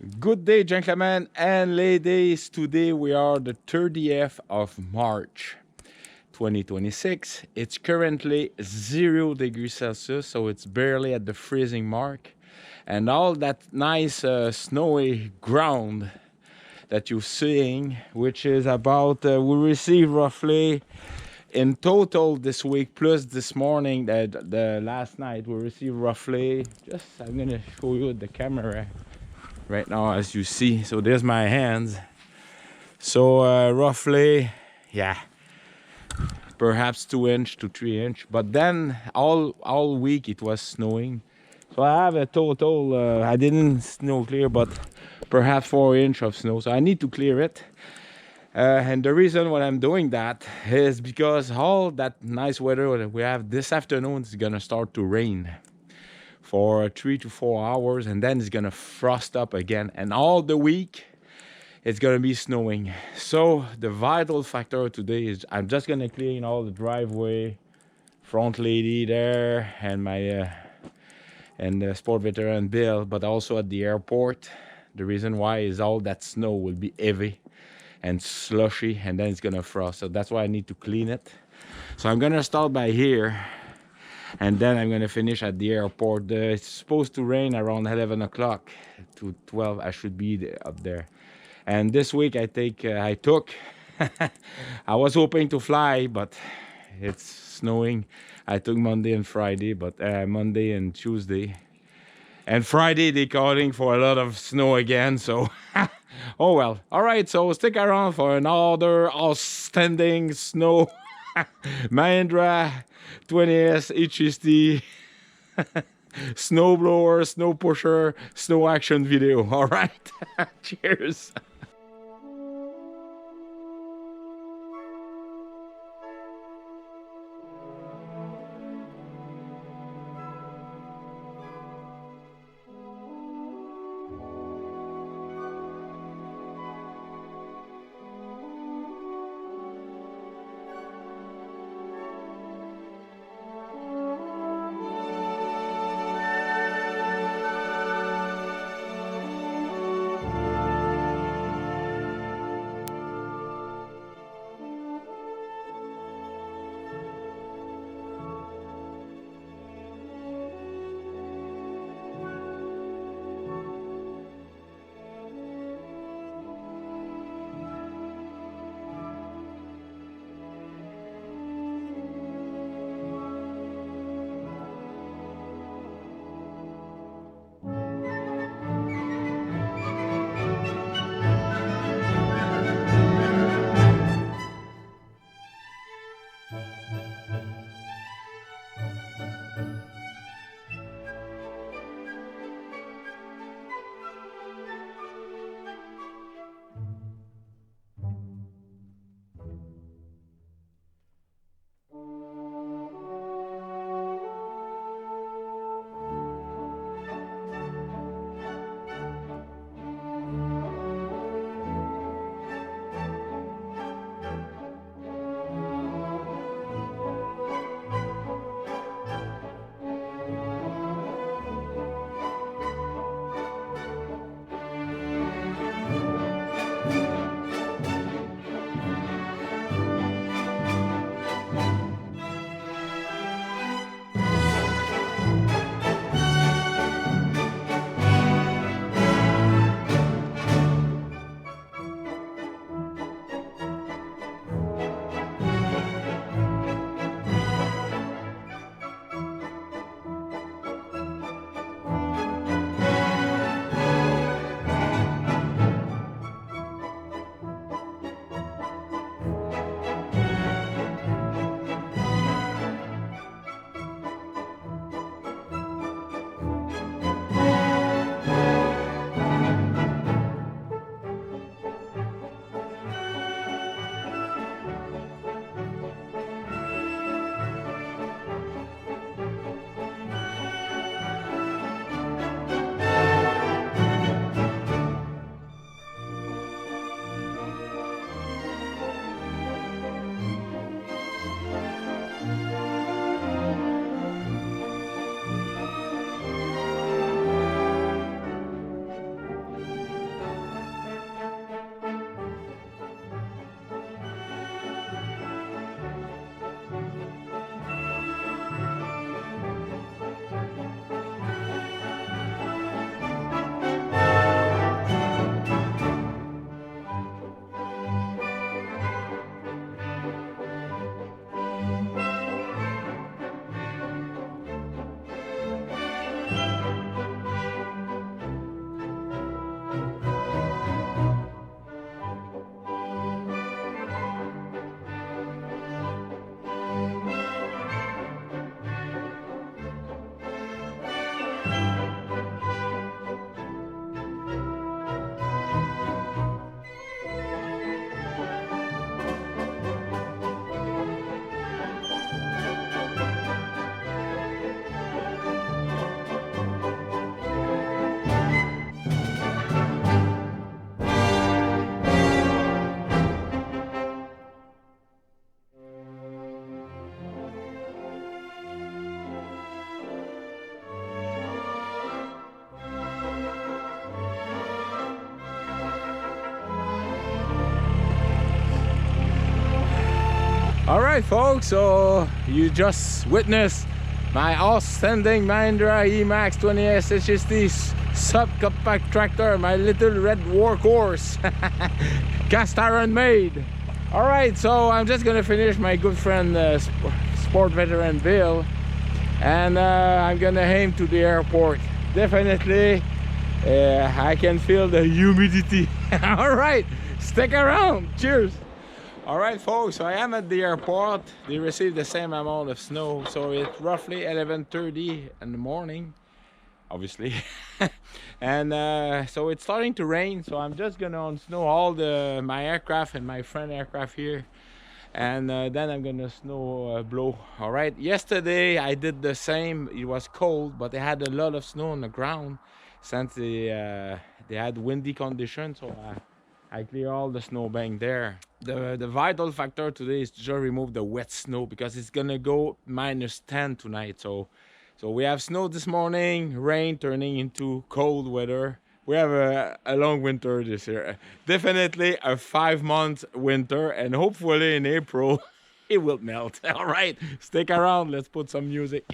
Good day, gentlemen and ladies. Today we are the 30th of March 2026. It's currently 0 degrees Celsius, so it's barely at the freezing mark. And all that nice snowy ground that you're seeing, which is about, we received roughly in total this week, plus this morning, the last night, we received roughly, I'm gonna show you the camera right now as you see. So there's my hands. So roughly, yeah, perhaps 2 inch to 3 inch. But then all week it was snowing. So I have a total, I didn't snow clear, but perhaps 4 inch of snow. So I need to clear it. And the reason why I'm doing that is because all that nice weather that we have this afternoon is gonna start to rain for 3 to 4 hours, and then it's gonna frost up again, and all the week it's gonna be snowing. So the vital factor today is I'm just gonna clean all the driveway, front lady there, and my and the sport veteran Bill, but also at the airport. The reason why is all that snow will be heavy and slushy, and then it's gonna frost. So that's why I need to clean it. So I'm gonna start by here, and then I'm gonna finish at the airport. It's supposed to rain around 11 o'clock to 12. I should be up there. And this week I took I was hoping to fly, but it's snowing. I took Monday and Friday, but Monday and Tuesday. And Friday they calling for a lot of snow again, so oh well. All right, so stick around for another outstanding snow Mahindra 20S HST snowblower, snow pusher, snow action video. All right. Cheers. right, folks, so you just witnessed my outstanding Mahindra eMax 20S HST sub-compact tractor, my little red workhorse. Cast iron made. All right, so I'm just gonna finish my good friend sport veteran Bill, and I'm gonna aim to the airport. Definitely I can feel the humidity. All right, stick around. Cheers. All right, folks, so I am at the airport. They received the same amount of snow, so it's roughly 11:30 in the morning, obviously. And so it's starting to rain, so I'm just gonna unsnow all my aircraft and my friend aircraft here, and then I'm gonna snow blow. All right, yesterday I did the same. It was cold, but they had a lot of snow on the ground since they had windy conditions, so I clear all the snowbank there. The vital factor today is to just remove the wet snow, because it's gonna go -10 tonight. So we have snow this morning, rain turning into cold weather. We have a long winter this year. Definitely a 5-month winter, and hopefully in April it will melt. All right, stick around. Let's put some music.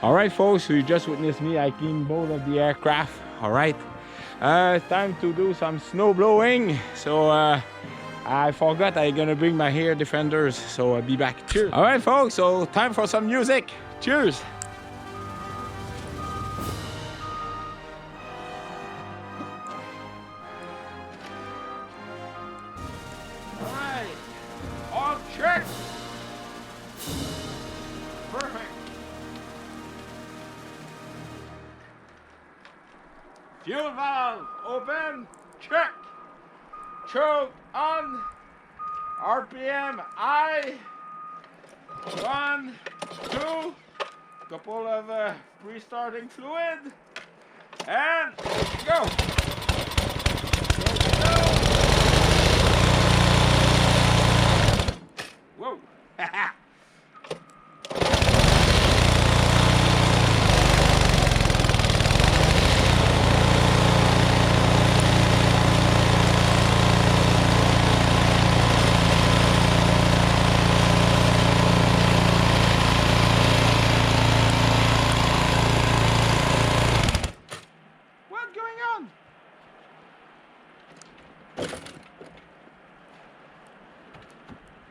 All right, folks, so you just witnessed me. I cleaned both of the aircraft. All right, time to do some snow blowing. So I forgot I'm gonna bring my hair defenders, so I'll be back. Cheers. All right, folks, so time for some music. Cheers. All right, all check. Perfect. Fuel valve open, check. Choke on. RPM high. 1, 2. Couple of pre-starting fluid. And go. Whoa.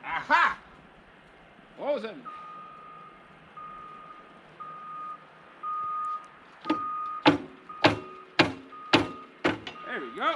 Aha! Frozen. There we go.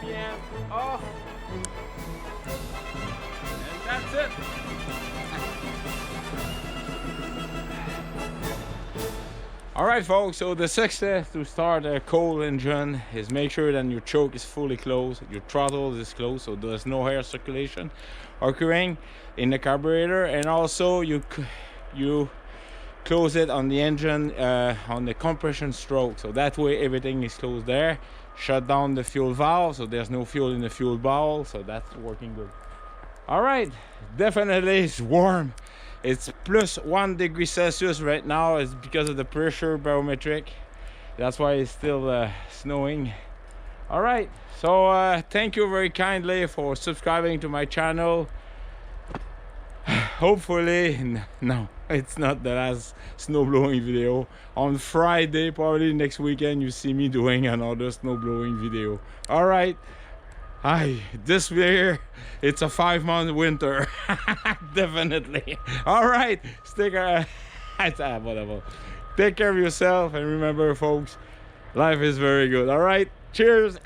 RPM off. And that's it. Alright folks, so the success to start a cold engine is make sure that your choke is fully closed, your throttle is closed, so there's no air circulation occurring in the carburetor, and also you close it on the engine on the compression stroke, so that way everything is closed there. Shut down the fuel valve, so there's no fuel in the fuel bowl, so that's working good. Alright, definitely it's warm. It's plus 1 degree Celsius right now. It's because of the pressure barometric. That's why it's still snowing. All right, so thank you very kindly for subscribing to my channel. Hopefully, no, it's not the last snow blowing video. On Friday, probably next weekend, you see me doing another snow blowing video. All right. Hi, this year it's a 5-month winter. Definitely. All right, whatever. Take care of yourself, and remember folks, life is very good. All right, cheers.